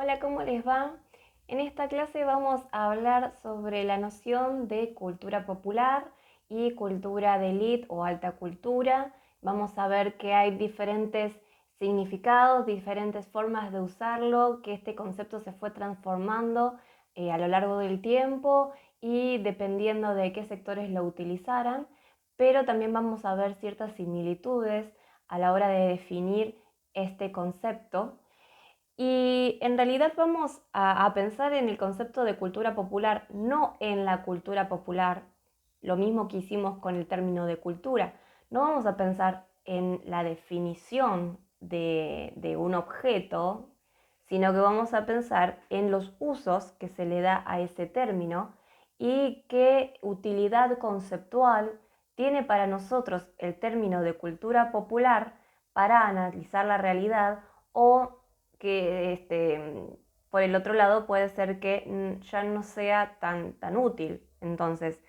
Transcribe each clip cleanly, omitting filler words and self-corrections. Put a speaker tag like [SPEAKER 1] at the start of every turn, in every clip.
[SPEAKER 1] Hola, ¿cómo les va? En esta clase vamos a hablar sobre la noción de cultura popular y cultura de élite o alta cultura. Vamos a ver que hay diferentes significados, diferentes formas de usarlo, que este concepto se fue transformando a lo largo del tiempo y dependiendo de qué sectores lo utilizaran, pero también vamos a ver ciertas similitudes a la hora de definir este concepto. Y en realidad vamos a pensar en el concepto de cultura popular, no en la cultura popular, lo mismo que hicimos con el término de cultura. No vamos a pensar en la definición de un objeto, sino que vamos a pensar en los usos que se le da a ese término y qué utilidad conceptual tiene para nosotros el término de cultura popular para analizar la realidad o que por el otro lado puede ser que ya no sea tan útil. Entonces,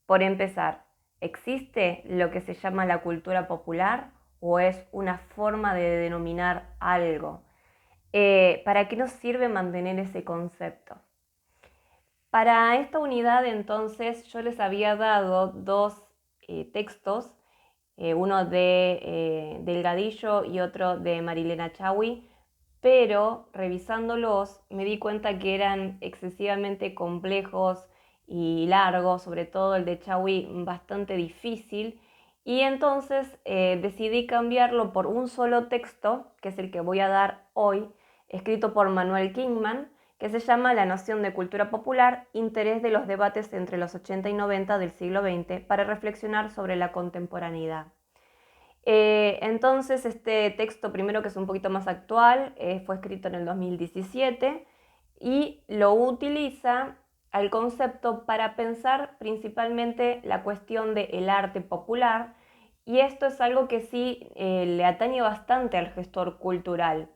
[SPEAKER 1] por empezar, ¿existe lo que se llama la cultura popular o es una forma de denominar algo? ¿Para qué nos sirve mantener ese concepto? Para esta unidad, entonces, yo les había dado dos textos, uno de Delgadillo y otro de Marilena Chaui, pero revisándolos me di cuenta que eran excesivamente complejos y largos, sobre todo el de Chaui bastante difícil, y entonces decidí cambiarlo por un solo texto, que es el que voy a dar hoy, escrito por Manuel Kingman, que se llama La noción de cultura popular, interés de los debates entre los 80 y 90 del siglo XX para reflexionar sobre la contemporaneidad. Entonces, este texto, primero que es un poquito más actual, fue escrito en el 2017 y lo utiliza al concepto para pensar principalmente la cuestión del arte popular, y esto es algo que sí le atañe bastante al gestor cultural,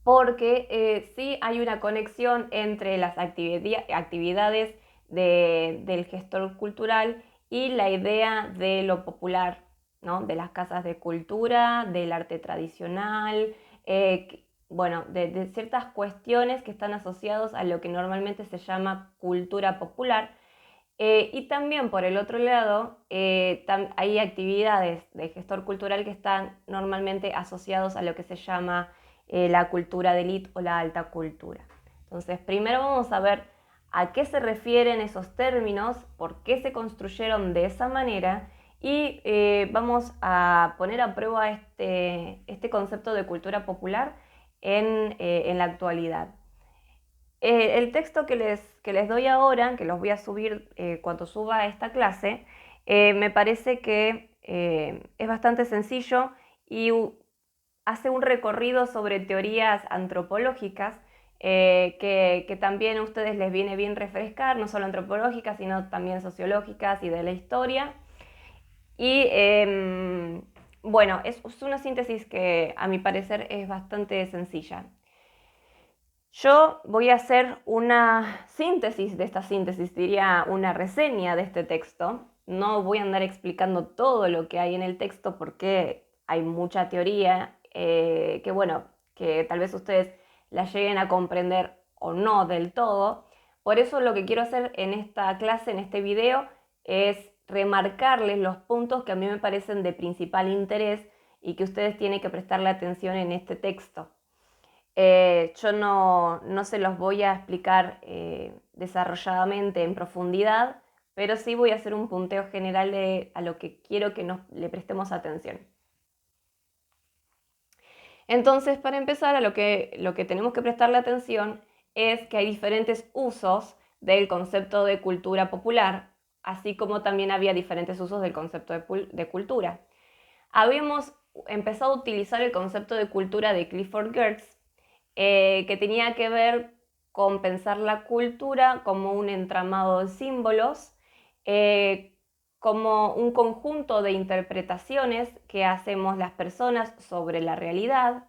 [SPEAKER 1] porque sí hay una conexión entre las actividades del gestor cultural y la idea de lo popular, ¿no? De las casas de cultura, del arte tradicional, bueno, de ciertas cuestiones que están asociadas a lo que normalmente se llama cultura popular. Y también por el otro lado, hay actividades de gestor cultural que están normalmente asociados a lo que se llama la cultura de élite o la alta cultura. Entonces, primero vamos a ver a qué se refieren esos términos, por qué se construyeron de esa manera y vamos a poner a prueba este concepto de cultura popular en la actualidad. El texto que les doy ahora, que los voy a subir cuando suba esta clase, me parece que es bastante sencillo y hace un recorrido sobre teorías antropológicas que también a ustedes les viene bien refrescar, no solo antropológicas, sino también sociológicas y de la historia. Y bueno, es una síntesis que a mi parecer es bastante sencilla. Yo voy a hacer una síntesis de esta síntesis, diría una reseña de este texto. No voy a andar explicando todo lo que hay en el texto porque hay mucha teoría que, bueno, que tal vez ustedes la lleguen a comprender o no del todo. Por eso lo que quiero hacer en esta clase, en este video, es remarcarles los puntos que a mí me parecen de principal interés y que ustedes tienen que prestarle atención en este texto. Yo no se los voy a explicar desarrolladamente en profundidad, pero sí voy a hacer un punteo general a lo que quiero que le prestemos atención. Entonces, para empezar, lo que tenemos que prestarle atención es que hay diferentes usos del concepto de cultura popular, así como también había diferentes usos del concepto de cultura. Habíamos empezado a utilizar el concepto de cultura de Clifford Geertz, que tenía que ver con pensar la cultura como un entramado de símbolos, como un conjunto de interpretaciones que hacemos las personas sobre la realidad,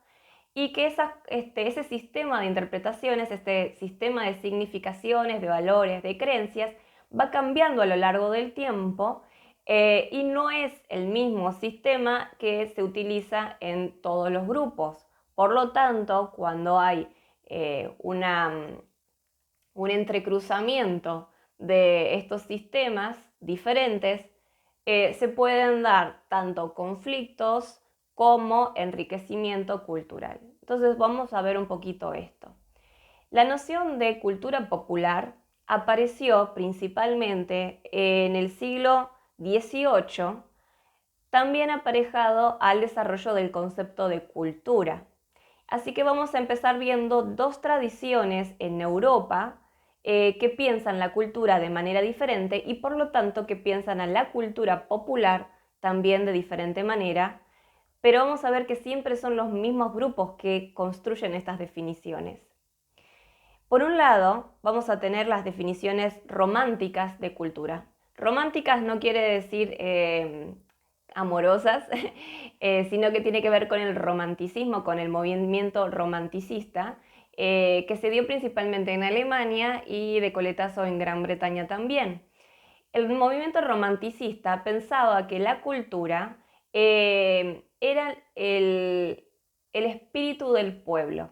[SPEAKER 1] y que ese sistema de interpretaciones, este sistema de significaciones, de valores, de creencias, va cambiando a lo largo del tiempo y no es el mismo sistema que se utiliza en todos los grupos. Por lo tanto, cuando hay un entrecruzamiento de estos sistemas diferentes, se pueden dar tanto conflictos como enriquecimiento cultural. Entonces vamos a ver un poquito esto. La noción de cultura popular apareció principalmente en el siglo XVIII, también aparejado al desarrollo del concepto de cultura. Así que vamos a empezar viendo dos tradiciones en Europa que piensan la cultura de manera diferente y por lo tanto que piensan a la cultura popular también de diferente manera, pero vamos a ver que siempre son los mismos grupos que construyen estas definiciones. Por un lado, vamos a tener las definiciones románticas de cultura. Románticas no quiere decir amorosas, sino que tiene que ver con el romanticismo, con el movimiento romanticista, que se dio principalmente en Alemania y de coletazo en Gran Bretaña también. El movimiento romanticista pensaba que la cultura era el espíritu del pueblo,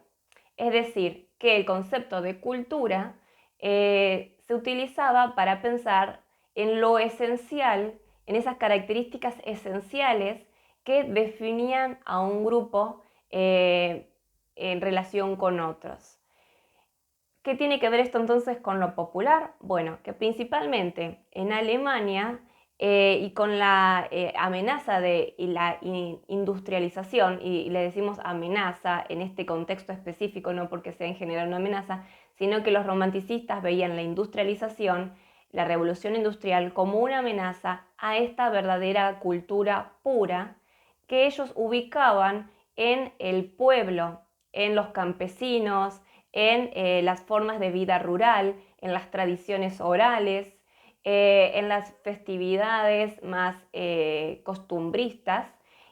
[SPEAKER 1] es decir, que el concepto de cultura se utilizaba para pensar en lo esencial, en esas características esenciales que definían a un grupo en relación con otros. ¿Qué tiene que ver esto entonces con lo popular? Bueno, que principalmente en Alemania y con la amenaza de la industrialización, y le decimos amenaza en este contexto específico, no porque sea en general una amenaza, sino que los romanticistas veían la industrialización, la revolución industrial, como una amenaza a esta verdadera cultura pura que ellos ubicaban en el pueblo, en los campesinos, en las formas de vida rural, en las tradiciones orales, en las festividades más costumbristas,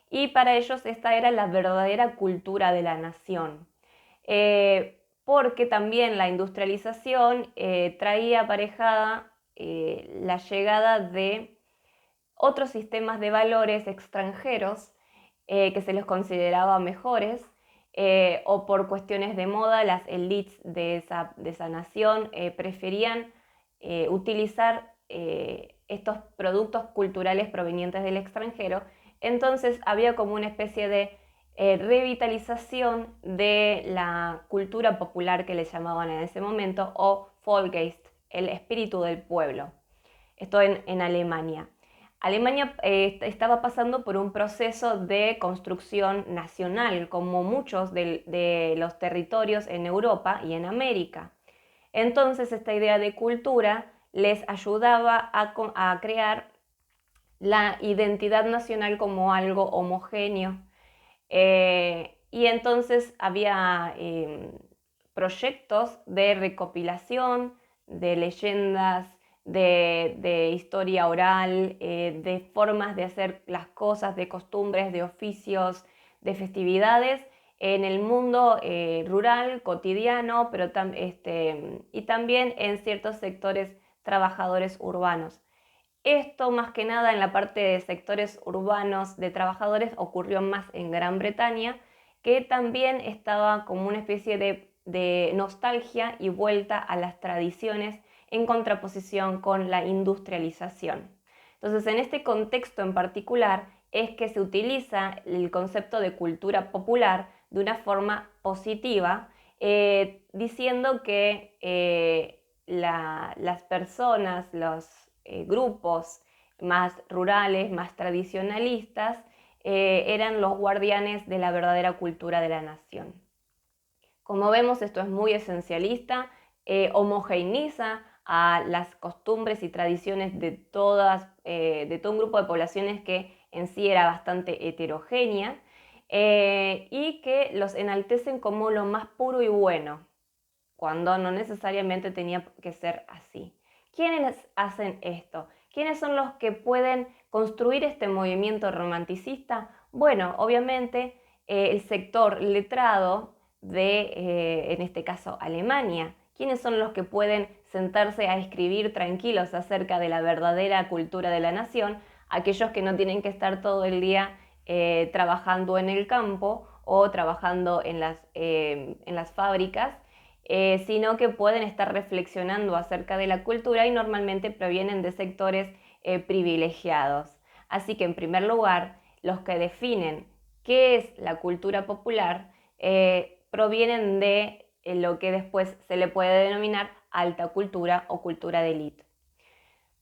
[SPEAKER 1] y para ellos esta era la verdadera cultura de la nación. Porque también la industrialización traía aparejada la llegada de otros sistemas de valores extranjeros que se los consideraba mejores, o por cuestiones de moda, las élites de esa nación preferían utilizar estos productos culturales provenientes del extranjero. Entonces había como una especie de revitalización de la cultura popular que le llamaban en ese momento, o Volksgeist, el espíritu del pueblo. Esto en Alemania. Alemania estaba pasando por un proceso de construcción nacional, como muchos de los territorios en Europa y en América. Entonces, esta idea de cultura les ayudaba a crear la identidad nacional como algo homogéneo. Y entonces había proyectos de recopilación de leyendas, de historia oral, de formas de hacer las cosas, de costumbres, de oficios, de festividades en el mundo rural, cotidiano, pero y también en ciertos sectores trabajadores urbanos. Esto más que nada en la parte de sectores urbanos de trabajadores ocurrió más en Gran Bretaña, que también estaba como una especie de nostalgia y vuelta a las tradiciones en contraposición con la industrialización. Entonces, en este contexto en particular es que se utiliza el concepto de cultura popular de una forma positiva, diciendo que las personas, los grupos más rurales, más tradicionalistas, eran los guardianes de la verdadera cultura de la nación. Como vemos, esto es muy esencialista, homogeneiza a las costumbres y tradiciones de todo un grupo de poblaciones que en sí era bastante heterogénea, y que los enaltecen como lo más puro y bueno, cuando no necesariamente tenía que ser así. ¿Quiénes hacen esto? ¿Quiénes son los que pueden construir este movimiento romanticista? Bueno, obviamente el sector letrado en este caso, Alemania. ¿Quiénes son los que pueden sentarse a escribir tranquilos acerca de la verdadera cultura de la nación? Aquellos que no tienen que estar todo el día trabajando en el campo o trabajando en las fábricas, sino que pueden estar reflexionando acerca de la cultura y normalmente provienen de sectores privilegiados. Así que en primer lugar, los que definen qué es la cultura popular provienen de lo que después se le puede denominar alta cultura o cultura de élite.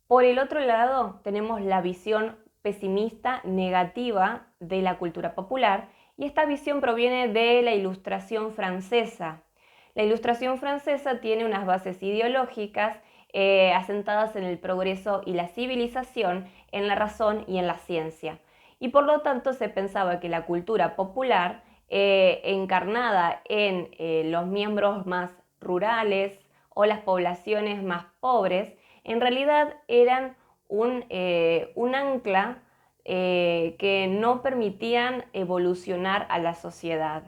[SPEAKER 1] Por el otro lado, tenemos la visión pesimista, negativa de la cultura popular, y esta visión proviene de la Ilustración francesa. La Ilustración francesa tiene unas bases ideológicas asentadas en el progreso y la civilización, en la razón y en la ciencia. Y por lo tanto se pensaba que la cultura popular, encarnada en los miembros más rurales o las poblaciones más pobres, en realidad eran un ancla que no permitían evolucionar a la sociedad,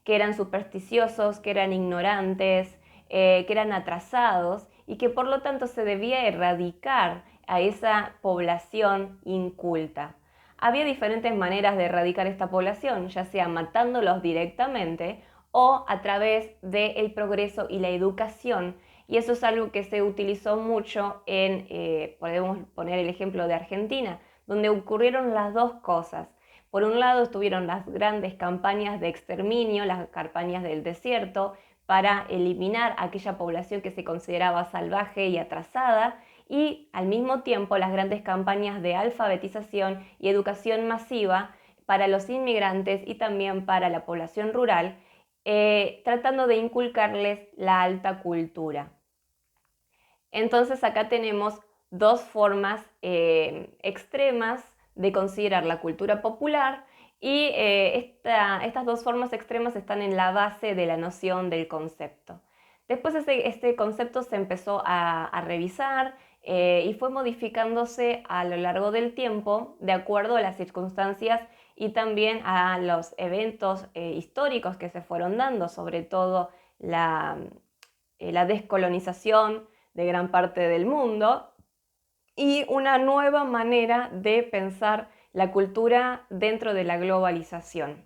[SPEAKER 1] que eran supersticiosos, que eran ignorantes, que eran atrasados y que por lo tanto se debía erradicar a esa población inculta. Había diferentes maneras de erradicar esta población, ya sea matándolos directamente o a través del progreso y la educación, y eso es algo que se utilizó mucho podemos poner el ejemplo de Argentina, donde ocurrieron las dos cosas. Por un lado estuvieron las grandes campañas de exterminio, las campañas del desierto, para eliminar a aquella población que se consideraba salvaje y atrasada, y al mismo tiempo las grandes campañas de alfabetización y educación masiva para los inmigrantes y también para la población rural, tratando de inculcarles la alta cultura. Entonces acá tenemos dos formas extremas de considerar la cultura popular, y estas dos formas extremas están en la base de la noción del concepto. Después este concepto se empezó a revisar y fue modificándose a lo largo del tiempo de acuerdo a las circunstancias y también a los eventos históricos que se fueron dando, sobre todo la descolonización de gran parte del mundo y una nueva manera de pensar la cultura dentro de la globalización.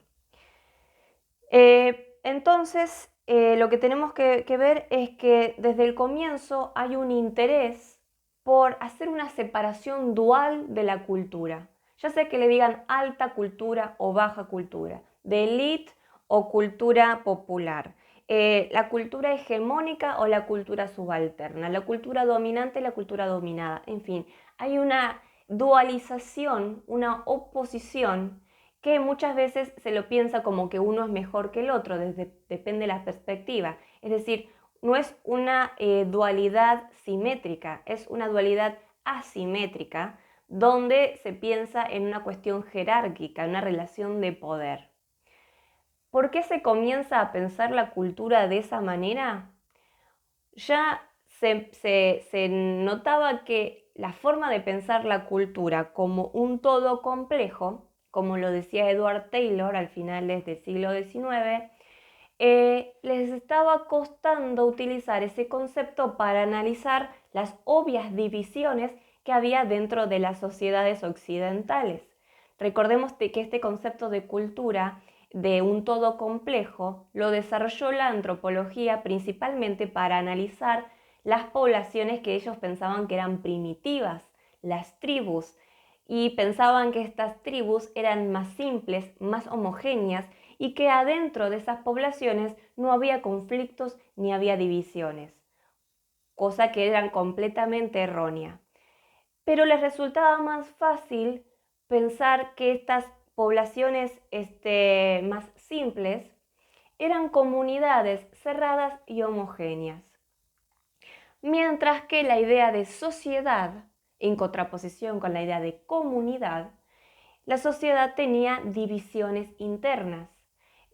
[SPEAKER 1] Entonces, lo que tenemos que ver es que desde el comienzo hay un interés por hacer una separación dual de la cultura, ya sea que le digan alta cultura o baja cultura, de élite o cultura popular, la cultura hegemónica o la cultura subalterna, la cultura dominante y la cultura dominada, en fin, hay una dualización, una oposición que muchas veces se lo piensa como que uno es mejor que el otro, depende de la perspectiva. Es decir, no es una dualidad simétrica, es una dualidad asimétrica, donde se piensa en una cuestión jerárquica, en una relación de poder. ¿Por qué se comienza a pensar la cultura de esa manera? Ya se notaba que la forma de pensar la cultura como un todo complejo, como lo decía Edward Taylor al finales del siglo XIX, les estaba costando utilizar ese concepto para analizar las obvias divisiones que había dentro de las sociedades occidentales. Recordemos que este concepto de cultura, de un todo complejo, lo desarrolló la antropología principalmente para analizar las poblaciones que ellos pensaban que eran primitivas, las tribus, y pensaban que estas tribus eran más simples, más homogéneas, y que adentro de esas poblaciones no había conflictos ni había divisiones, cosa que era completamente errónea. Pero les resultaba más fácil pensar que estas poblaciones más simples eran comunidades cerradas y homogéneas. Mientras que la idea de sociedad, en contraposición con la idea de comunidad, la sociedad tenía divisiones internas.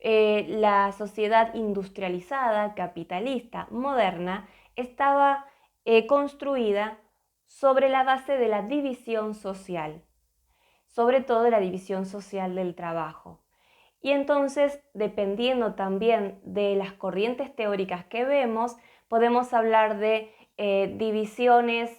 [SPEAKER 1] La sociedad industrializada, capitalista, moderna, estaba construida sobre la base de la división social, sobre todo la división social del trabajo. Y entonces, dependiendo también de las corrientes teóricas que vemos, podemos hablar de divisiones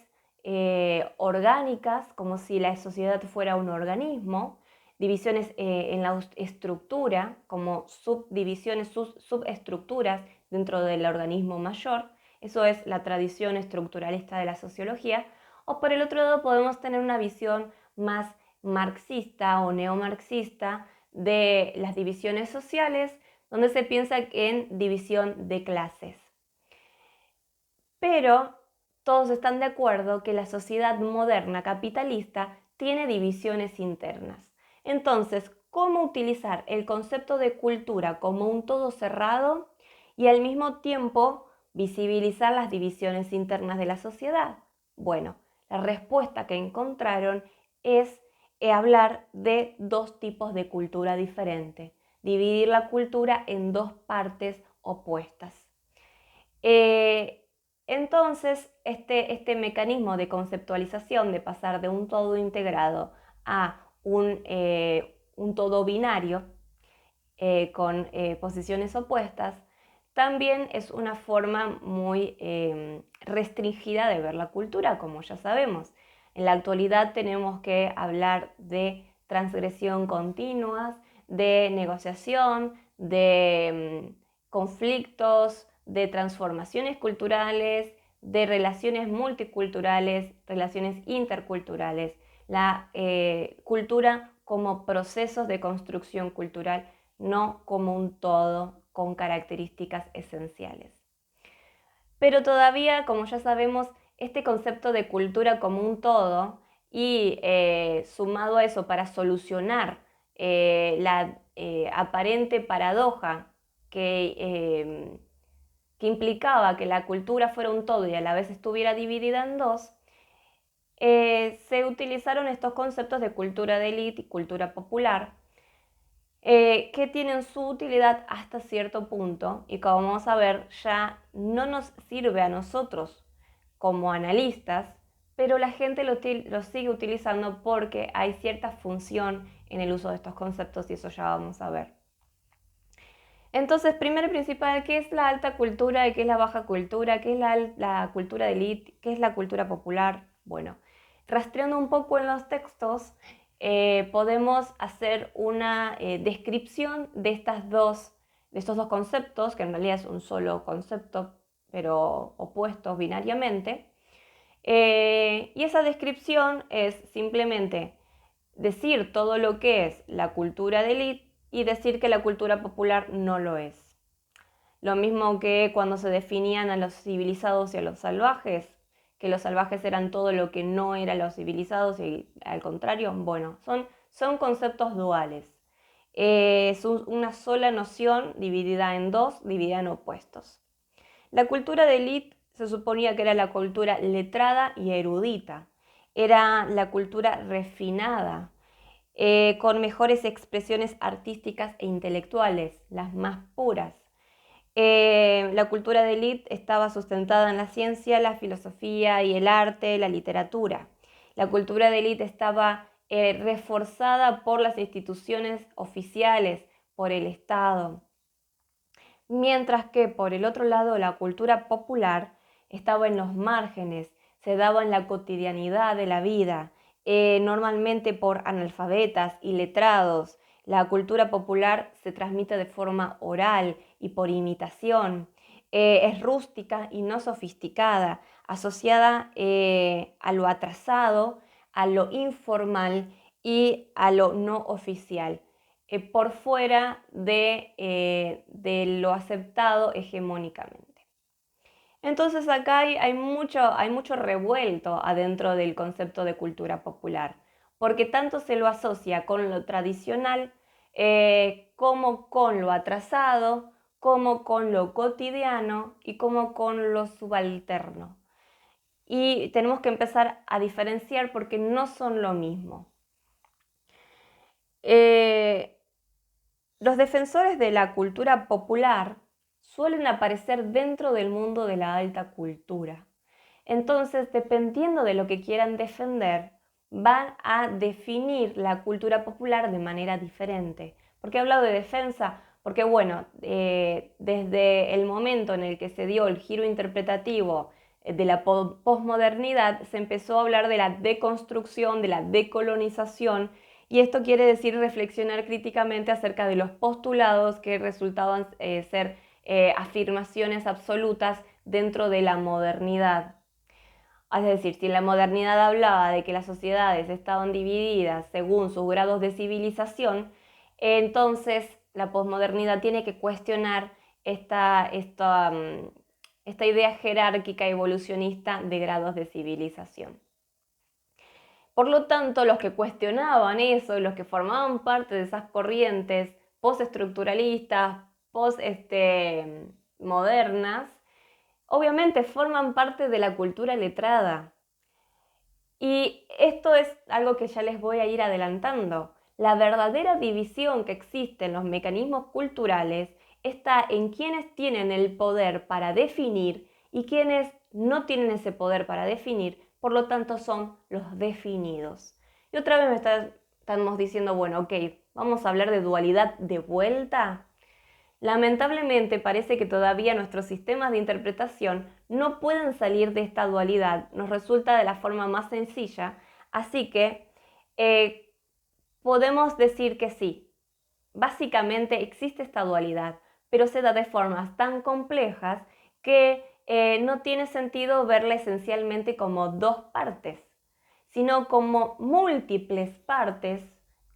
[SPEAKER 1] orgánicas, como si la sociedad fuera un organismo, divisiones en la estructura, como subdivisiones, subestructuras dentro del organismo mayor. Eso es la tradición estructuralista de la sociología. O por el otro lado podemos tener una visión más marxista o neomarxista de las divisiones sociales, donde se piensa en división de clases. Pero todos están de acuerdo que la sociedad moderna capitalista tiene divisiones internas. Entonces, ¿cómo utilizar el concepto de cultura como un todo cerrado y al mismo tiempo visibilizar las divisiones internas de la sociedad? Bueno, la respuesta que encontraron es hablar de dos tipos de cultura diferentes, dividir la cultura en dos partes opuestas. Entonces, este mecanismo de conceptualización, de pasar de un todo integrado a un todo binario con posiciones opuestas, también es una forma muy restringida de ver la cultura, como ya sabemos. En la actualidad tenemos que hablar de transgresión continua, de negociación, de conflictos, de transformaciones culturales, de relaciones multiculturales, relaciones interculturales. La cultura como procesos de construcción cultural, no como un todo con características esenciales. Pero todavía, como ya sabemos, este concepto de cultura como un todo y sumado a eso para solucionar la aparente paradoja que implicaba que la cultura fuera un todo y a la vez estuviera dividida en dos, se utilizaron estos conceptos de cultura de élite y cultura popular, que tienen su utilidad hasta cierto punto y como vamos a ver ya no nos sirve a nosotros como analistas, pero la gente lo sigue utilizando porque hay cierta función en el uso de estos conceptos y eso ya vamos a ver. Entonces, primero y principal, ¿qué es la alta cultura y qué es la baja cultura? ¿Qué es la cultura de élite? ¿Qué es la cultura popular? Bueno, rastreando un poco en los textos, podemos hacer una descripción de estos dos conceptos, que en realidad es un solo concepto, pero opuestos binariamente. Y esa descripción es simplemente decir todo lo que es la cultura de élite y decir que la cultura popular no lo es. Lo mismo que cuando se definían a los civilizados y a los salvajes, que los salvajes eran todo lo que no era los civilizados y al contrario, bueno, son conceptos duales. Es una sola noción dividida en dos, dividida en opuestos. La cultura de élite se suponía que era la cultura letrada y erudita, era la cultura refinada, con mejores expresiones artísticas e intelectuales, las más puras. La cultura de élite estaba sustentada en la ciencia, la filosofía y el arte, la literatura. La cultura de élite estaba reforzada por las instituciones oficiales, por el Estado. Mientras que por el otro lado la cultura popular estaba en los márgenes, se daba en la cotidianidad de la vida, normalmente por analfabetas y letrados. La cultura popular se transmite de forma oral y por imitación. Es rústica y no sofisticada, asociada a lo atrasado, a lo informal y a lo no oficial, por fuera de lo aceptado hegemónicamente. Entonces acá hay mucho revuelto adentro del concepto de cultura popular, porque tanto se lo asocia con lo tradicional, como con lo atrasado, como con lo cotidiano y como con lo subalterno. Y tenemos que empezar a diferenciar porque no son lo mismo. Los defensores de la cultura popular suelen aparecer dentro del mundo de la alta cultura. Entonces, dependiendo de lo que quieran defender, van a definir la cultura popular de manera diferente. ¿Por qué he hablado de defensa? Porque, bueno, desde el momento en el que se dio el giro interpretativo de la posmodernidad, se empezó a hablar de la deconstrucción, de la decolonización, y esto quiere decir reflexionar críticamente acerca de los postulados que resultaban ser afirmaciones absolutas dentro de la modernidad. Es decir, si la modernidad hablaba de que las sociedades estaban divididas según sus grados de civilización, entonces la posmodernidad tiene que cuestionar esta idea jerárquica evolucionista de grados de civilización. Por lo tanto, los que cuestionaban eso, los que formaban parte de esas corrientes postestructuralistas, postmodernas, obviamente forman parte de la cultura letrada. Y esto es algo que ya les voy a ir adelantando. La verdadera división que existe en los mecanismos culturales está en quienes tienen el poder para definir y quienes no tienen ese poder para definir, por lo tanto son los definidos. Y otra vez estamos diciendo, bueno, ok, vamos a hablar de dualidad de vuelta. Lamentablemente parece que todavía nuestros sistemas de interpretación no pueden salir de esta dualidad, nos resulta de la forma más sencilla, así que podemos decir que sí, básicamente existe esta dualidad, pero se da de formas tan complejas que no tiene sentido verla esencialmente como dos partes, sino como múltiples partes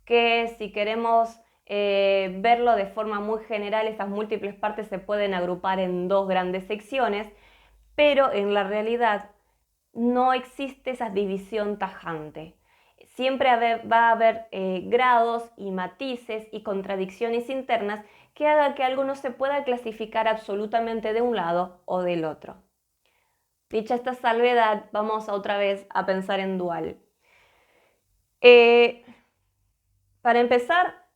[SPEAKER 1] que si queremos verlo de forma muy general, esas múltiples partes se pueden agrupar en dos grandes secciones, pero en la realidad no existe esa división tajante. Siempre va a haber grados y matices y contradicciones internas que haga que algo no se pueda clasificar absolutamente de un lado o del otro. Dicha esta salvedad, vamos otra vez a pensar en dual. Para empezar,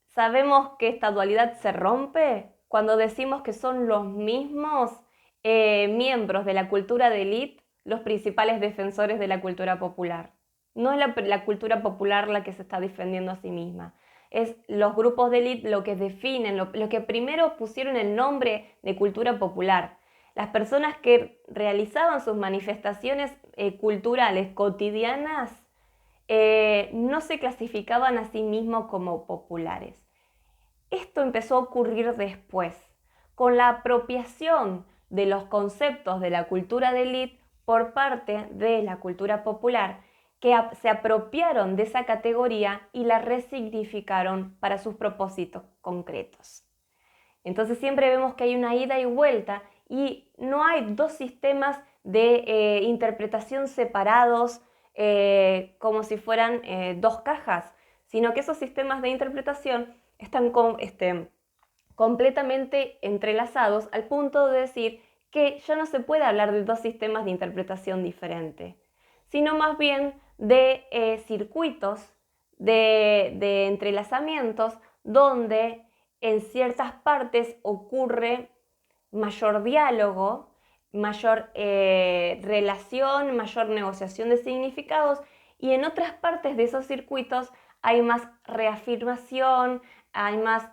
[SPEAKER 1] sabemos que esta dualidad se rompe cuando decimos que son los mismos miembros de la cultura de élite los principales defensores de la cultura popular. No es la cultura popular la que se está defendiendo a sí misma. Es los grupos de élite lo que definen, lo que primero pusieron el nombre de cultura popular. Las personas que realizaban sus manifestaciones culturales cotidianas no se clasificaban a sí mismos como populares. Esto empezó a ocurrir después, con la apropiación de los conceptos de la cultura de élite por parte de la cultura popular, que se apropiaron de esa categoría y la resignificaron para sus propósitos concretos. Entonces siempre vemos que hay una ida y vuelta y no hay dos sistemas de interpretación separados como si fueran dos cajas, sino que esos sistemas de interpretación están completamente entrelazados al punto de decir que ya no se puede hablar de dos sistemas de interpretación diferentes, sino más bien de circuitos de entrelazamientos donde en ciertas partes ocurre mayor diálogo, mayor relación, mayor negociación de significados, y en otras partes de esos circuitos hay más reafirmación, hay más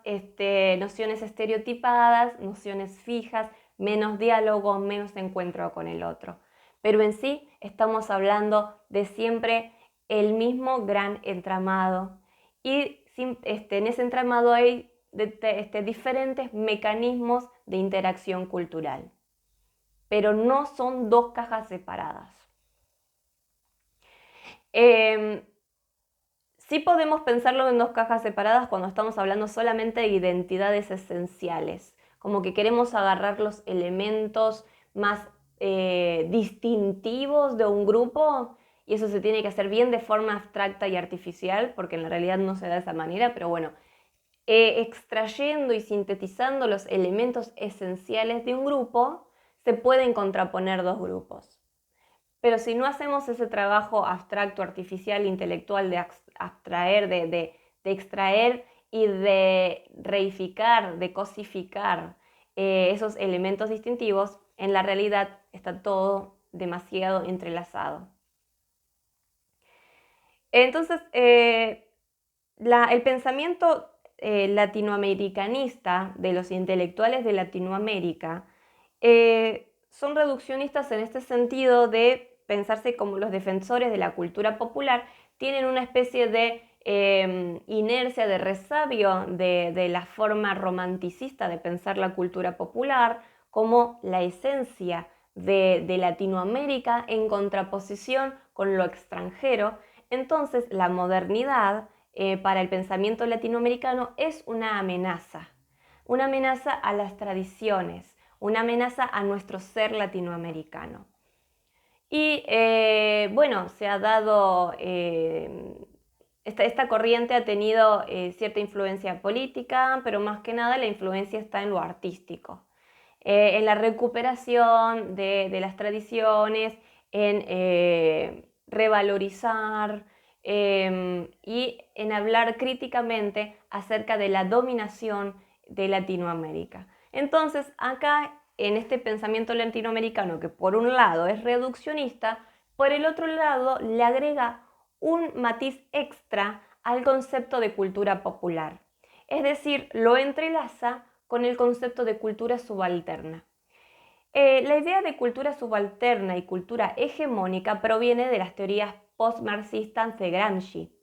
[SPEAKER 1] nociones estereotipadas, nociones fijas, menos diálogo, menos encuentro con el otro. Pero en sí estamos hablando de siempre el mismo gran entramado, y en ese entramado hay diferentes mecanismos de interacción cultural, pero no son dos cajas separadas. Sí podemos pensarlo en dos cajas separadas cuando estamos hablando solamente de identidades esenciales, como que queremos agarrar los elementos más distintivos de un grupo, y eso se tiene que hacer bien de forma abstracta y artificial, porque en la realidad no se da de esa manera, pero bueno, extrayendo y sintetizando los elementos esenciales de un grupo, se pueden contraponer dos grupos. Pero si no hacemos ese trabajo abstracto, artificial, intelectual de abstraer, de extraer y de reificar, de cosificar esos elementos distintivos, en la realidad está todo demasiado entrelazado. Entonces, el pensamiento latinoamericanista de los intelectuales de Latinoamérica son reduccionistas en este sentido de pensarse como los defensores de la cultura popular, tienen una especie de inercia, de resabio de la forma romanticista de pensar la cultura popular como la esencia de Latinoamérica en contraposición con lo extranjero. Entonces, la modernidad para el pensamiento latinoamericano es una amenaza a las tradiciones, una amenaza a nuestro ser latinoamericano. Y bueno, se ha dado, esta corriente ha tenido cierta influencia política, pero más que nada la influencia está en lo artístico, en la recuperación de las tradiciones, en revalorizar y en hablar críticamente acerca de la dominación de Latinoamérica. Entonces, acá en este pensamiento latinoamericano, que por un lado es reduccionista, por el otro lado le agrega un matiz extra al concepto de cultura popular. Es decir, lo entrelaza con el concepto de cultura subalterna. La idea de cultura subalterna y cultura hegemónica proviene de las teorías post-marxistas de Gramsci.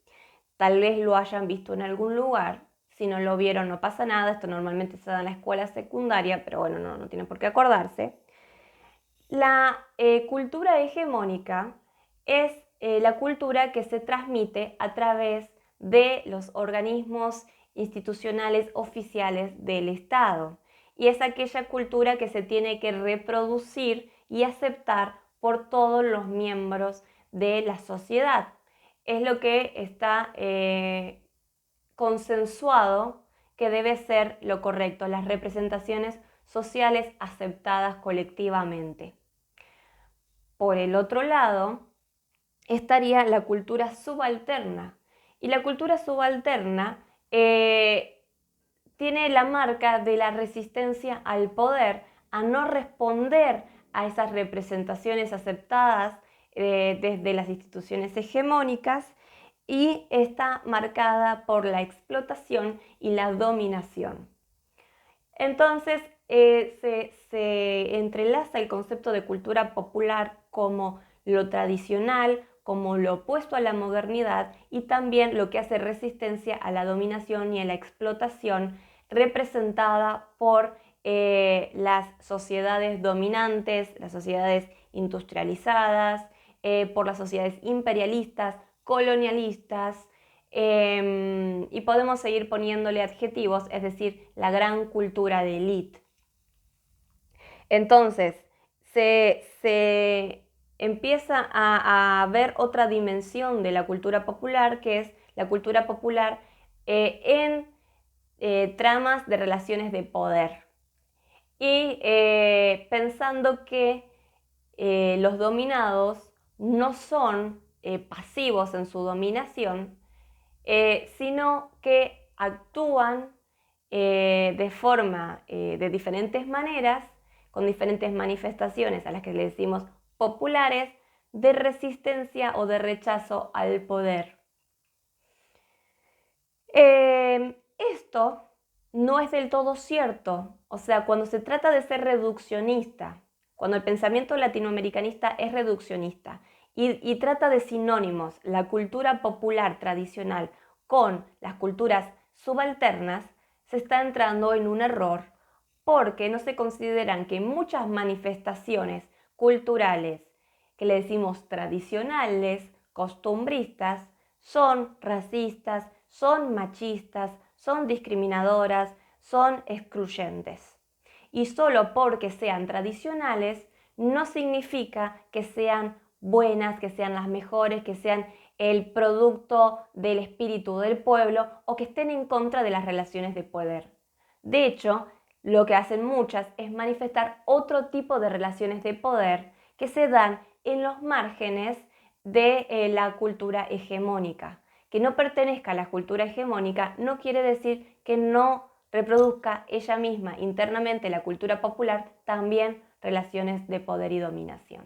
[SPEAKER 1] Tal vez lo hayan visto en algún lugar. Si no lo vieron, no pasa nada. Esto normalmente se da en la escuela secundaria, pero bueno, no tienen por qué acordarse. La cultura hegemónica es la cultura que se transmite a través de los organismos institucionales oficiales del Estado. Y es aquella cultura que se tiene que reproducir y aceptar por todos los miembros de la sociedad. Es lo que está consensuado que debe ser lo correcto, las representaciones sociales aceptadas colectivamente. Por el otro lado, estaría la cultura subalterna. Y la cultura subalterna tiene la marca de la resistencia al poder, a no responder a esas representaciones aceptadas desde las instituciones hegemónicas, y está marcada por la explotación y la dominación. Entonces se entrelaza el concepto de cultura popular como lo tradicional, como lo opuesto a la modernidad, y también lo que hace resistencia a la dominación y a la explotación representada por las sociedades dominantes, las sociedades industrializadas, por las sociedades imperialistas, colonialistas, y podemos seguir poniéndole adjetivos, es decir, la gran cultura de élite. Entonces, se empieza a ver otra dimensión de la cultura popular, que es la cultura popular en tramas de relaciones de poder. Y pensando que los dominados no son pasivos en su dominación, sino que actúan de forma, de diferentes maneras, con diferentes manifestaciones a las que le decimos populares, de resistencia o de rechazo al poder. Esto no es del todo cierto. O sea, cuando se trata de ser reduccionista, cuando el pensamiento latinoamericanista es reduccionista y trata de sinónimos la cultura popular tradicional con las culturas subalternas, se está entrando en un error, porque no se consideran que muchas manifestaciones culturales que le decimos tradicionales, costumbristas, son racistas, son machistas, son discriminadoras, son excluyentes. Y solo porque sean tradicionales no significa que sean buenas, que sean las mejores, que sean el producto del espíritu del pueblo o que estén en contra de las relaciones de poder. De hecho, lo que hacen muchas es manifestar otro tipo de relaciones de poder que se dan en los márgenes de la cultura hegemónica. Que no pertenezca a la cultura hegemónica no quiere decir que no reproduzca ella misma internamente, la cultura popular, también relaciones de poder y dominación.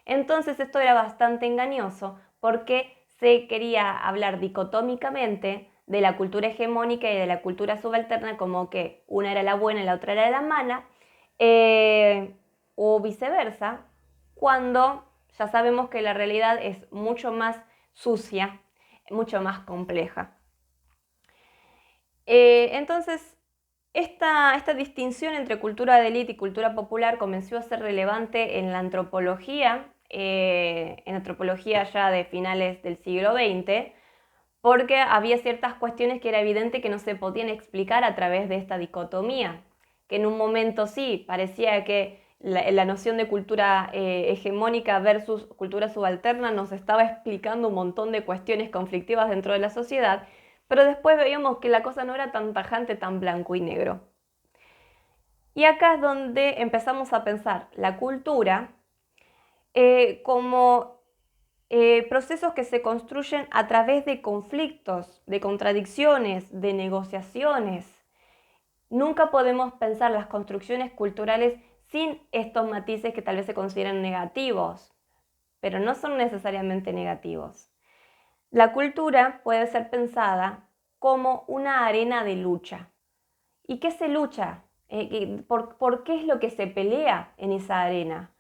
[SPEAKER 1] Entonces esto era bastante engañoso porque se quería hablar dicotómicamente de la cultura hegemónica y de la cultura subalterna como que una era la buena y la otra era la mala, o viceversa, cuando ya sabemos que la realidad es mucho más sucia mucho más compleja. Entonces, esta distinción entre cultura de élite y cultura popular comenzó a ser relevante en la antropología ya de finales del siglo XX, porque había ciertas cuestiones que era evidente que no se podían explicar a través de esta dicotomía, que en un momento sí parecía que la noción de cultura hegemónica versus cultura subalterna nos estaba explicando un montón de cuestiones conflictivas dentro de la sociedad, pero después veíamos que la cosa no era tan tajante, tan blanco y negro. Y acá es donde empezamos a pensar la cultura como procesos que se construyen a través de conflictos, de contradicciones, de negociaciones. Nunca podemos pensar las construcciones culturales sin estos matices que tal vez se consideran negativos, pero no son necesariamente negativos. La cultura puede ser pensada como una arena de lucha. ¿Y qué se lucha? ¿Por qué es lo que se pelea en esa arena?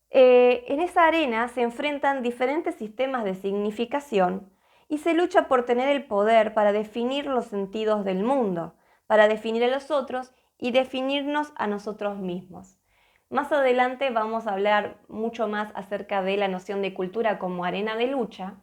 [SPEAKER 1] En esa arena se enfrentan diferentes sistemas de significación y se lucha por tener el poder para definir los sentidos del mundo, para definir a los otros y definirnos a nosotros mismos. Más adelante vamos a hablar mucho más acerca de la noción de cultura como arena de lucha,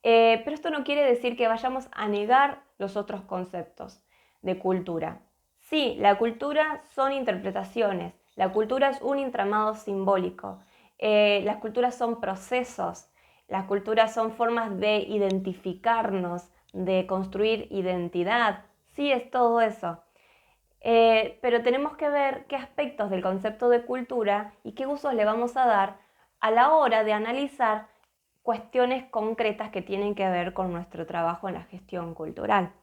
[SPEAKER 1] pero esto no quiere decir que vayamos a negar los otros conceptos de cultura. Sí, la cultura son interpretaciones, la cultura es un entramado simbólico. Las culturas son procesos, las culturas son formas de identificarnos, de construir identidad. Sí, es todo eso. Pero tenemos que ver qué aspectos del concepto de cultura y qué usos le vamos a dar a la hora de analizar cuestiones concretas que tienen que ver con nuestro trabajo en la gestión cultural.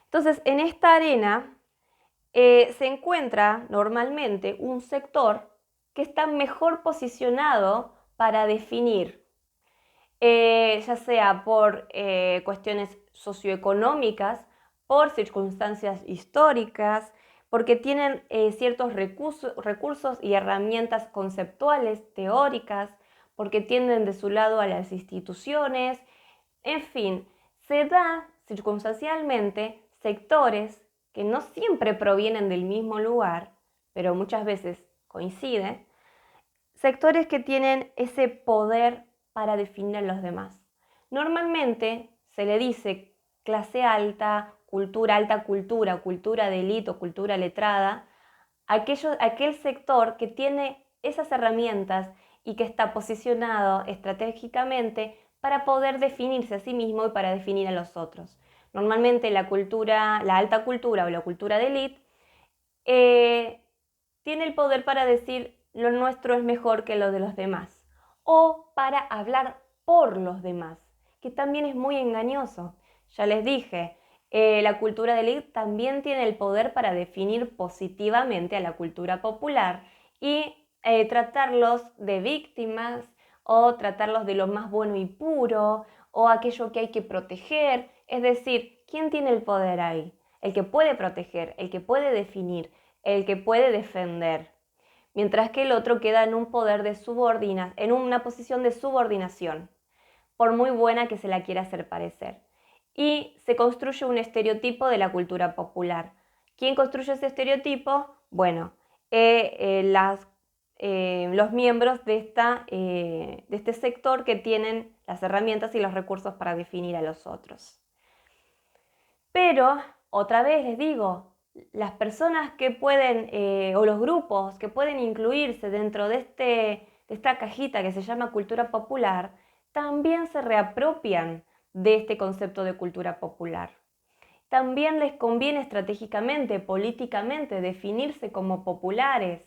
[SPEAKER 1] Entonces, en esta arena se encuentra normalmente un sector que está mejor posicionado para definir, ya sea por cuestiones socioeconómicas, por circunstancias históricas, porque tienen ciertos recursos y herramientas conceptuales, teóricas, porque tienden de su lado a las instituciones, en fin, se da circunstancialmente sectores que no siempre provienen del mismo lugar, pero muchas veces coinciden, sectores que tienen ese poder para definir a los demás. Normalmente se le dice clase alta cultura, cultura de élite o cultura letrada, aquel sector que tiene esas herramientas y que está posicionado estratégicamente para poder definirse a sí mismo y para definir a los otros. Normalmente la alta cultura o la cultura de élite tiene el poder para decir lo nuestro es mejor que lo de los demás o para hablar por los demás, que también es muy engañoso. Ya les dije, la cultura de élite también tiene el poder para definir positivamente a la cultura popular y tratarlos de víctimas o tratarlos de lo más bueno y puro o aquello que hay que proteger. Es decir, ¿quién tiene el poder ahí? El que puede proteger, el que puede definir, el que puede defender, mientras que el otro queda en un poder de en una posición de subordinación, por muy buena que se la quiera hacer parecer. Y se construye un estereotipo de la cultura popular. ¿Quién construye ese estereotipo? Bueno, los miembros de este sector que tienen las herramientas y los recursos para definir a los otros. Pero, otra vez les digo, las personas que pueden, o los grupos que pueden incluirse dentro de esta cajita que se llama cultura popular, también se reapropian de este concepto de cultura popular. También les conviene estratégicamente, políticamente, definirse como populares,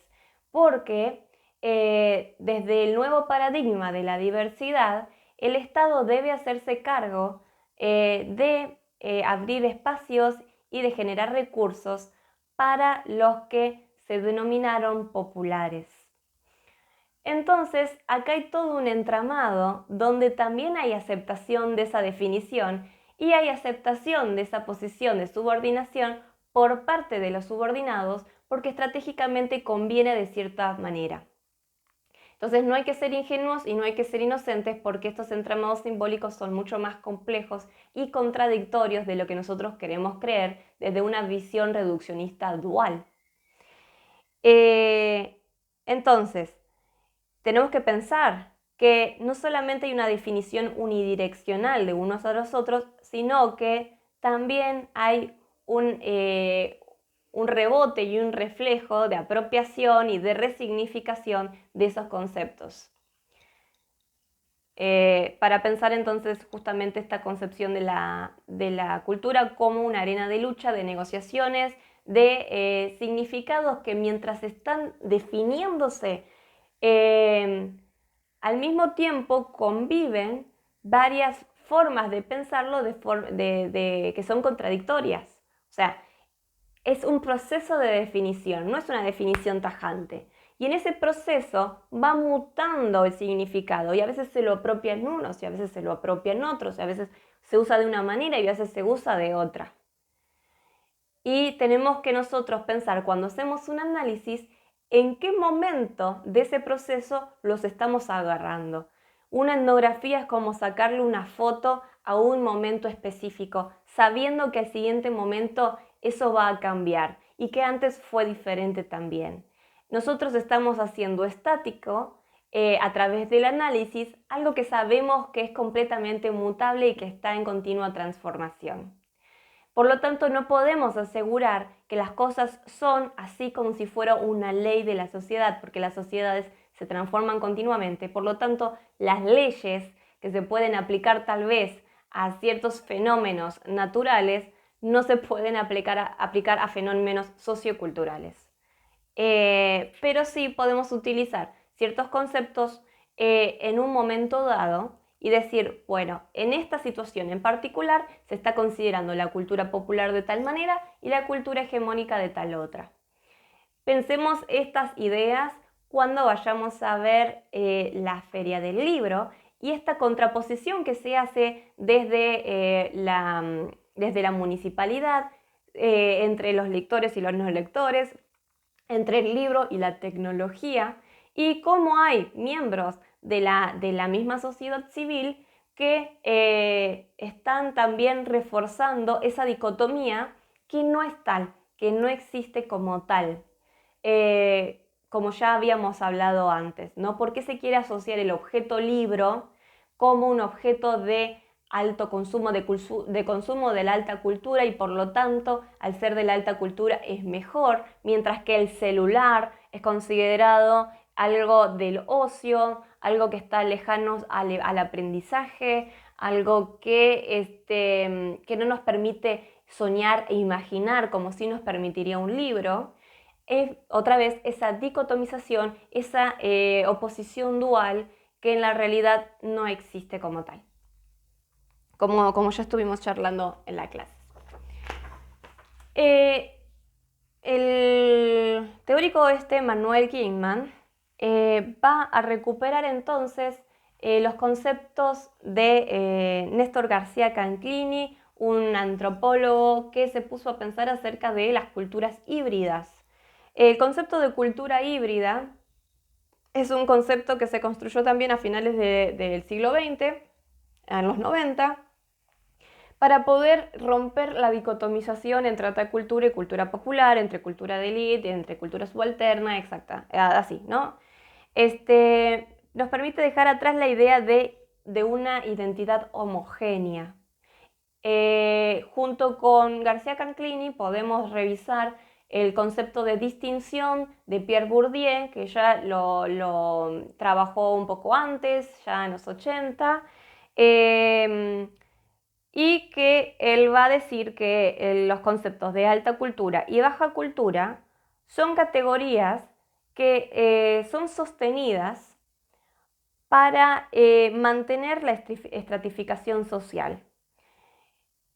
[SPEAKER 1] porque desde el nuevo paradigma de la diversidad, el Estado debe hacerse cargo de abrir espacios y de generar recursos para los que se denominaron populares. Entonces, acá hay todo un entramado donde también hay aceptación de esa definición y hay aceptación de esa posición de subordinación por parte de los subordinados porque estratégicamente conviene de cierta manera. Entonces no hay que ser ingenuos y no hay que ser inocentes porque estos entramados simbólicos son mucho más complejos y contradictorios de lo que nosotros queremos creer desde una visión reduccionista dual. Entonces, tenemos que pensar que no solamente hay una definición unidireccional de unos a los otros, sino que también hay un rebote y un reflejo de apropiación y de resignificación de esos conceptos. Para pensar entonces justamente esta concepción de la cultura como una arena de lucha, de negociaciones, de significados que mientras están definiéndose, al mismo tiempo conviven varias formas de pensarlo que son contradictorias. O sea, es un proceso de definición, no es una definición tajante. Y en ese proceso va mutando el significado y a veces se lo apropian unos y a veces se lo apropian otros y a veces se usa de una manera y a veces se usa de otra. Y tenemos que nosotros pensar cuando hacemos un análisis en qué momento de ese proceso los estamos agarrando. Una etnografía es como sacarle una foto a un momento específico, sabiendo que al siguiente momento eso va a cambiar y que antes fue diferente también. Nosotros estamos haciendo estático a través del análisis algo que sabemos que es completamente mutable y que está en continua transformación. Por lo tanto, no podemos asegurar que las cosas son así como si fuera una ley de la sociedad, porque las sociedades se transforman continuamente. Por lo tanto, las leyes que se pueden aplicar tal vez a ciertos fenómenos naturales no se pueden aplicar a fenómenos socioculturales. Pero sí podemos utilizar ciertos conceptos en un momento dado y decir, bueno, en esta situación en particular se está considerando la cultura popular de tal manera y la cultura hegemónica de tal otra. Pensemos estas ideas cuando vayamos a ver la Feria del Libro y esta contraposición que se hace desde la municipalidad entre los lectores y los no lectores, entre el libro y la tecnología, y cómo hay miembros de la misma sociedad civil que están también reforzando esa dicotomía que no es tal, que no existe como tal. Como ya habíamos hablado antes, ¿no? ¿Por qué se quiere asociar el objeto libro como un objeto de alto consumo, de consumo de la alta cultura y por lo tanto, al ser de la alta cultura es mejor, mientras que el celular es considerado algo del ocio, algo que está lejano al aprendizaje, algo que no nos permite soñar e imaginar como si nos permitiría un libro? Es otra vez esa dicotomización, esa oposición dual que en la realidad no existe como tal, como ya estuvimos charlando en la clase. El teórico Manuel Kingman va a recuperar entonces los conceptos de Néstor García Canclini, un antropólogo que se puso a pensar acerca de las culturas híbridas. El concepto de cultura híbrida es un concepto que se construyó también a finales del siglo XX, en los 90, para poder romper la dicotomización entre alta cultura y cultura popular, entre cultura de élite, entre cultura subalterna, exacta, así, ¿no? Nos permite dejar atrás la idea de una identidad homogénea. Junto con García Canclini podemos revisar el concepto de distinción de Pierre Bourdieu, que ya lo trabajó un poco antes, ya en los 80, y que él va a decir que los conceptos de alta cultura y baja cultura son categorías que son sostenidas para mantener la estratificación social.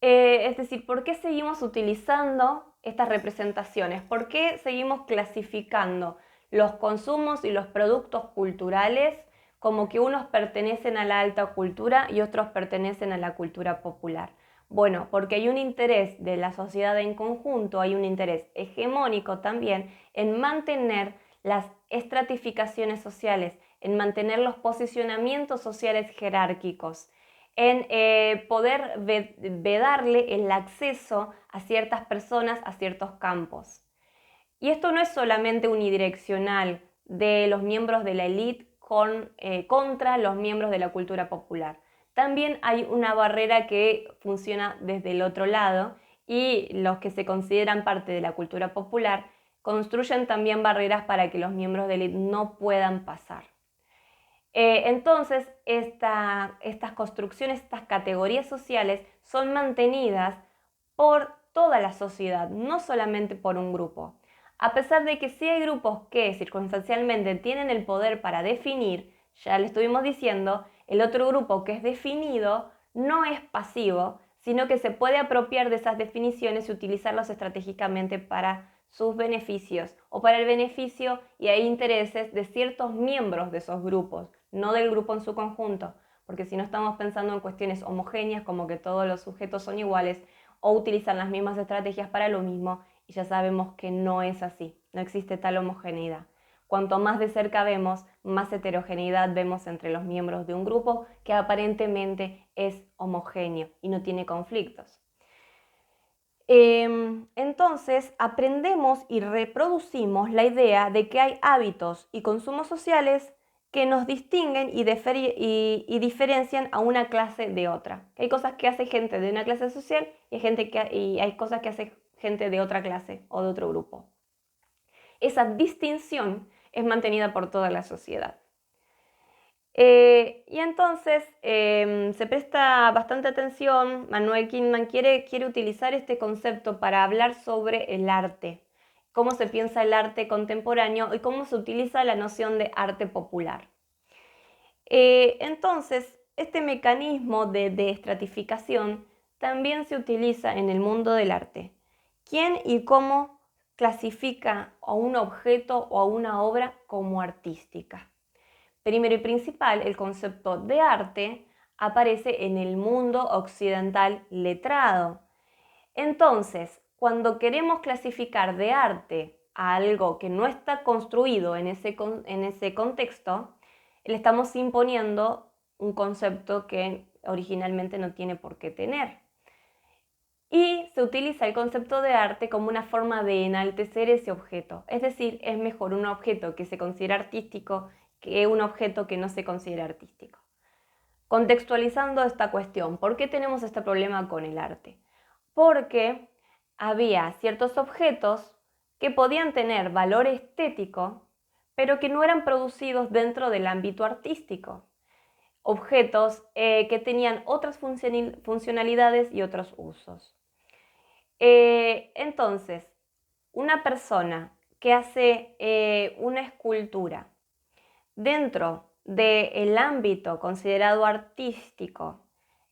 [SPEAKER 1] Es decir, ¿por qué seguimos utilizando estas representaciones? ¿Por qué seguimos clasificando los consumos y los productos culturales como que unos pertenecen a la alta cultura y otros pertenecen a la cultura popular? Bueno, porque hay un interés de la sociedad en conjunto, hay un interés hegemónico también en mantener las estratificaciones sociales, en mantener los posicionamientos sociales jerárquicos, en poder vedarle el acceso a ciertas personas a ciertos campos. Y esto no es solamente unidireccional de los miembros de la élite contra los miembros de la cultura popular. También hay una barrera que funciona desde el otro lado y los que se consideran parte de la cultura popular construyen también barreras para que los miembros de la élite no puedan pasar. Entonces, estas construcciones, estas categorías sociales son mantenidas por toda la sociedad, no solamente por un grupo. A pesar de que sí hay grupos que circunstancialmente tienen el poder para definir, ya le estuvimos diciendo, el otro grupo que es definido no es pasivo, sino que se puede apropiar de esas definiciones y utilizarlas estratégicamente para sus beneficios o para el beneficio y hay intereses de ciertos miembros de esos grupos, no del grupo en su conjunto, porque si no estamos pensando en cuestiones homogéneas como que todos los sujetos son iguales o utilizan las mismas estrategias para lo mismo y ya sabemos que no es así, no existe tal homogeneidad. Cuanto más de cerca vemos, más heterogeneidad vemos entre los miembros de un grupo que aparentemente es homogéneo y no tiene conflictos. Entonces, aprendemos y reproducimos la idea de que hay hábitos y consumos sociales que nos distinguen y diferencian a una clase de otra. Hay cosas que hace gente de una clase social y hay cosas que hace gente de otra clase o de otro grupo. Esa distinción es mantenida por toda la sociedad. Y entonces se presta bastante atención, Manuel Kingman quiere utilizar este concepto para hablar sobre el arte, cómo se piensa el arte contemporáneo y cómo se utiliza la noción de arte popular. Entonces, este mecanismo de estratificación también se utiliza en el mundo del arte. ¿Quién y cómo clasifica a un objeto o a una obra como artística? Primero y principal, el concepto de arte aparece en el mundo occidental letrado. Entonces, cuando queremos clasificar de arte a algo que no está construido en ese contexto, le estamos imponiendo un concepto que originalmente no tiene por qué tener. Y se utiliza el concepto de arte como una forma de enaltecer ese objeto. Es decir, es mejor un objeto que se considera artístico que un objeto que no se considera artístico. Contextualizando esta cuestión, ¿por qué tenemos este problema con el arte? Porque había ciertos objetos que podían tener valor estético, pero que no eran producidos dentro del ámbito artístico. Objetos que tenían otras funcionalidades y otros usos. Entonces, una persona que hace una escultura dentro del ámbito considerado artístico,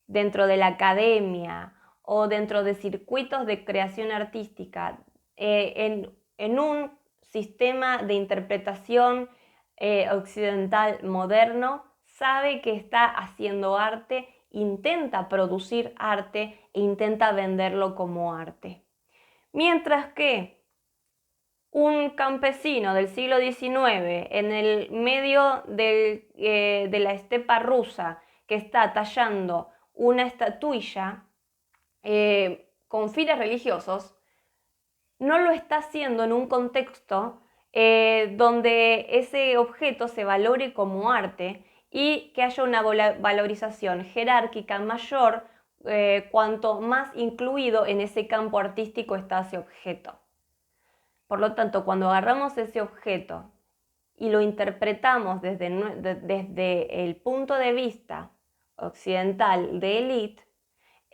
[SPEAKER 1] dentro de la academia o dentro de circuitos de creación artística, en un sistema de interpretación occidental moderno, sabe que está haciendo arte, intenta producir arte e intenta venderlo como arte. Mientras que un campesino del siglo XIX en el medio de la estepa rusa que está tallando una estatuilla con fines religiosos, no lo está haciendo en un contexto donde ese objeto se valore como arte y que haya una valorización jerárquica mayor cuanto más incluido en ese campo artístico está ese objeto. Por lo tanto, cuando agarramos ese objeto y lo interpretamos desde el punto de vista occidental de élite,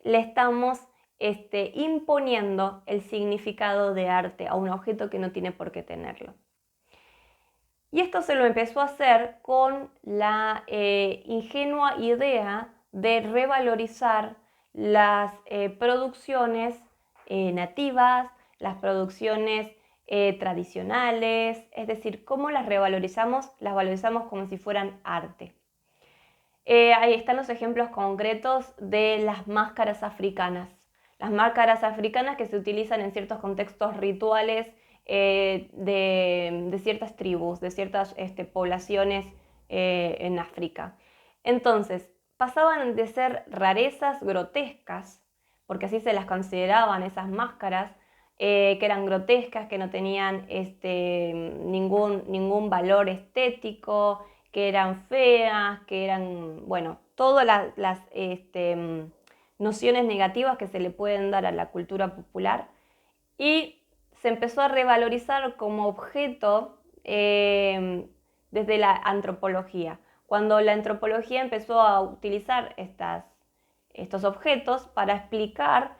[SPEAKER 1] le estamos imponiendo el significado de arte a un objeto que no tiene por qué tenerlo. Y esto se lo empezó a hacer con la ingenua idea de revalorizar las producciones nativas, las producciones tradicionales, es decir, cómo las revalorizamos, las valorizamos como si fueran arte. Ahí están los ejemplos concretos de las máscaras africanas. Las máscaras africanas que se utilizan en ciertos contextos rituales de ciertas tribus, de ciertas poblaciones en África. Entonces, pasaban de ser rarezas grotescas, porque así se las consideraban esas máscaras, que eran grotescas, que no tenían ningún valor estético, que eran feas, que eran, bueno, todas las nociones negativas que se le pueden dar a la cultura popular, y se empezó a revalorizar como objeto desde la antropología. Cuando la antropología empezó a utilizar estos objetos para explicar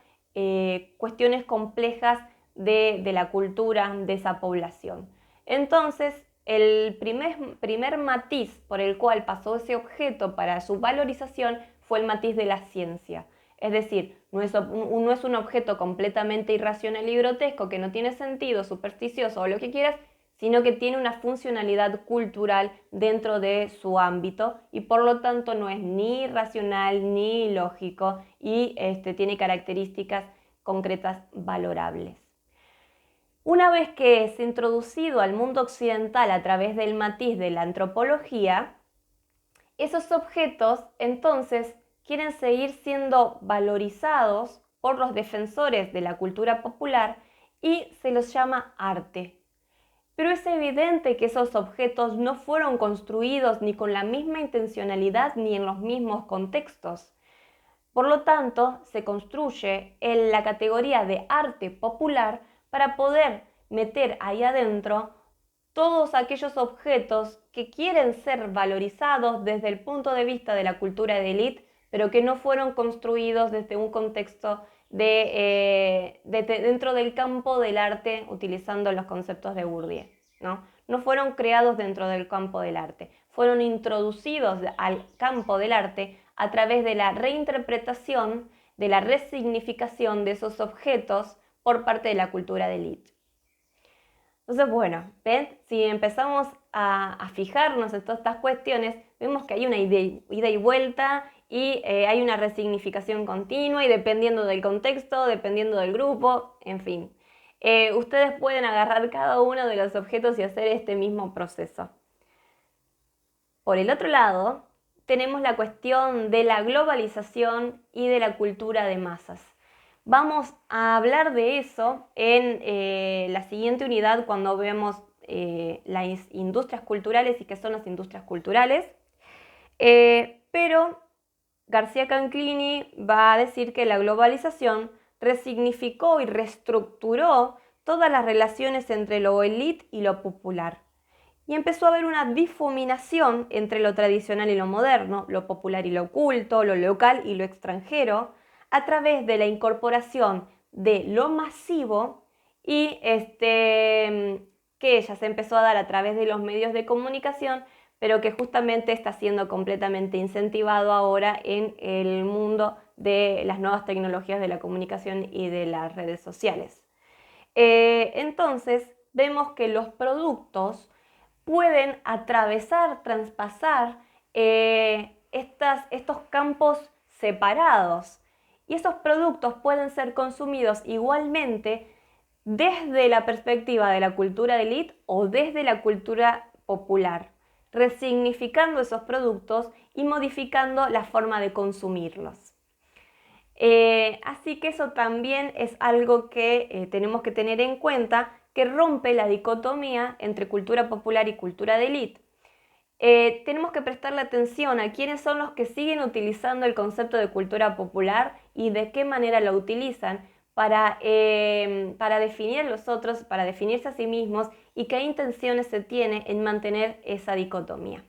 [SPEAKER 1] cuestiones complejas de la cultura de esa población. Entonces, el primer matiz por el cual pasó ese objeto para su valorización fue el matiz de la ciencia. Es decir, no es un objeto completamente irracional y grotesco que no tiene sentido, supersticioso o lo que quieras, sino que tiene una funcionalidad cultural dentro de su ámbito y por lo tanto no es ni racional ni lógico y tiene características concretas valorables. Una vez que es introducido al mundo occidental a través del matiz de la antropología, esos objetos entonces quieren seguir siendo valorizados por los defensores de la cultura popular y se los llama arte. Pero es evidente que esos objetos no fueron construidos ni con la misma intencionalidad ni en los mismos contextos. Por lo tanto, se construye en la categoría de arte popular para poder meter ahí adentro todos aquellos objetos que quieren ser valorizados desde el punto de vista de la cultura de élite, pero que no fueron construidos desde un contexto dentro del campo del arte, utilizando los conceptos de Bourdieu, ¿no? No fueron creados dentro del campo del arte, fueron introducidos al campo del arte a través de la reinterpretación, de la resignificación de esos objetos por parte de la cultura de élite. Entonces, bueno, ¿ven? Si empezamos a fijarnos en todas estas cuestiones, vemos que hay una ida y vuelta y hay una resignificación continua y dependiendo del contexto, dependiendo del grupo, en fin. Ustedes pueden agarrar cada uno de los objetos y hacer este mismo proceso. Por el otro lado, tenemos la cuestión de la globalización y de la cultura de masas. Vamos a hablar de eso en la siguiente unidad cuando vemos las industrias culturales y qué son las industrias culturales. Pero García Canclini va a decir que la globalización resignificó y reestructuró todas las relaciones entre lo élite y lo popular. Y empezó a haber una difuminación entre lo tradicional y lo moderno, lo popular y lo oculto, lo local y lo extranjero, a través de la incorporación de lo masivo y que ya se empezó a dar a través de los medios de comunicación, pero que justamente está siendo completamente incentivado ahora en el mundo de las nuevas tecnologías de la comunicación y de las redes sociales. Entonces, vemos que los productos pueden atravesar, traspasar estos campos separados. Y esos productos pueden ser consumidos igualmente desde la perspectiva de la cultura de élite o desde la cultura popular, resignificando esos productos y modificando la forma de consumirlos. Así que eso también es algo que tenemos que tener en cuenta, que rompe la dicotomía entre cultura popular y cultura de élite. Tenemos que prestarle atención a quiénes son los que siguen utilizando el concepto de cultura popular y de qué manera lo utilizan para definir a los otros, para definirse a sí mismos y qué intenciones se tiene en mantener esa dicotomía.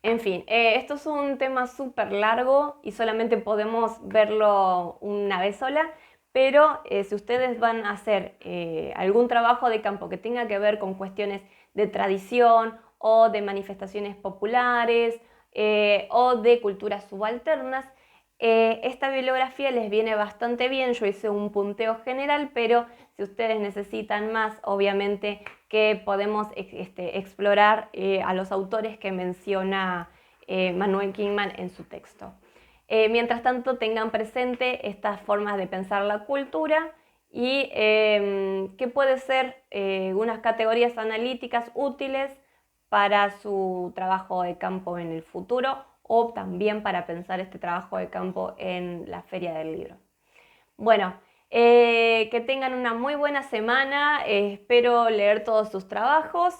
[SPEAKER 1] En fin, esto es un tema súper largo y solamente podemos verlo una vez sola, pero si ustedes van a hacer algún trabajo de campo que tenga que ver con cuestiones de tradición o de manifestaciones populares o de culturas subalternas, esta bibliografía les viene bastante bien. Yo hice un punteo general, pero si ustedes necesitan más, obviamente que podemos explorar a los autores que menciona Manuel Kingman en su texto. Mientras tanto, tengan presente estas formas de pensar la cultura y que puede ser unas categorías analíticas útiles para su trabajo de campo en el futuro o también para pensar este trabajo de campo en la Feria del Libro. Bueno, que tengan una muy buena semana, espero leer todos sus trabajos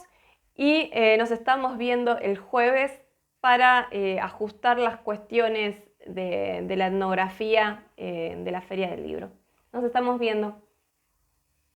[SPEAKER 1] y nos estamos viendo el jueves para ajustar las cuestiones de la etnografía de la Feria del Libro. Nos estamos viendo.